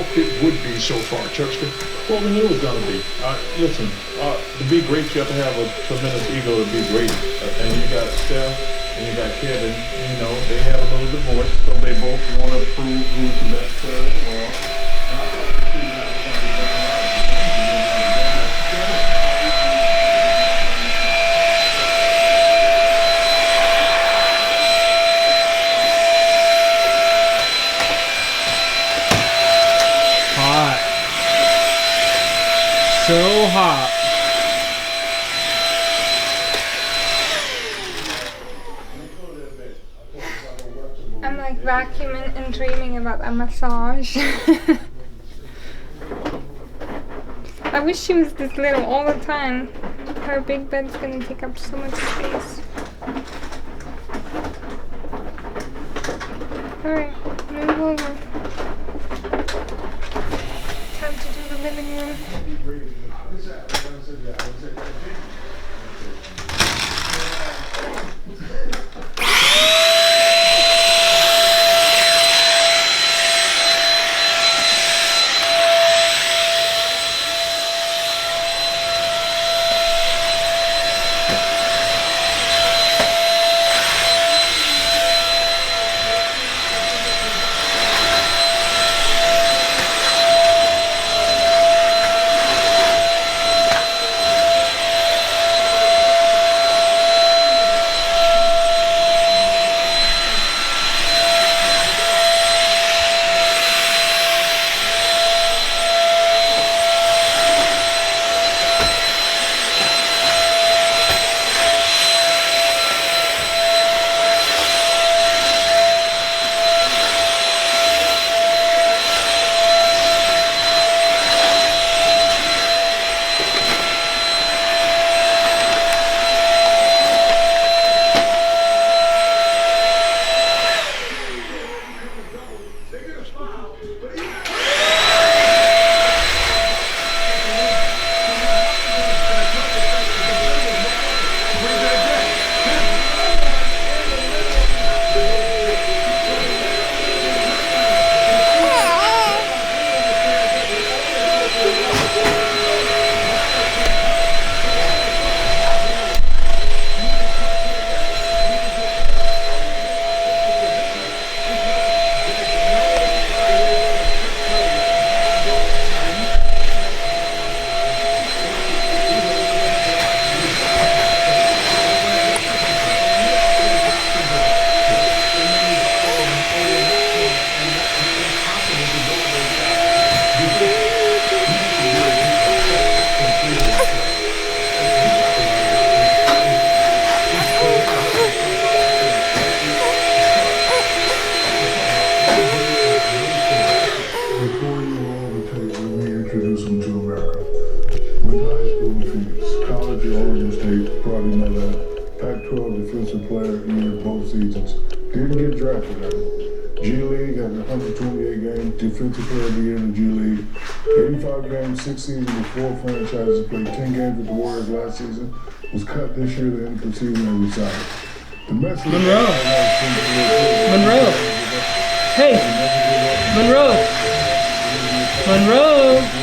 hoped it would be so far, Chuckster? Well, we knew it was going to be. Listen, to be great, you have to have a tremendous ego to be great. And you got Steph and you got Kevin. You know, they had a little divorce, so they both want to prove who's the best player in the world. And I thought the two guys were going to be Hot. So hot. I'm like vacuuming and dreaming about a massage. I wish she was this little all the time. Her big bed's gonna take up so much space. Alright, move over. Time to do the living room. Defensive Player of the Year both seasons. Didn't get drafted at it. G League had 128 games, Defensive Player of the Year in the G League. 85 games, 6 seasons with 4 franchises, played 10 games with the Warriors last season, was cut this year to end the season and retired. The Mets Monroe. Monroe. Hey. Monroe. Monroe.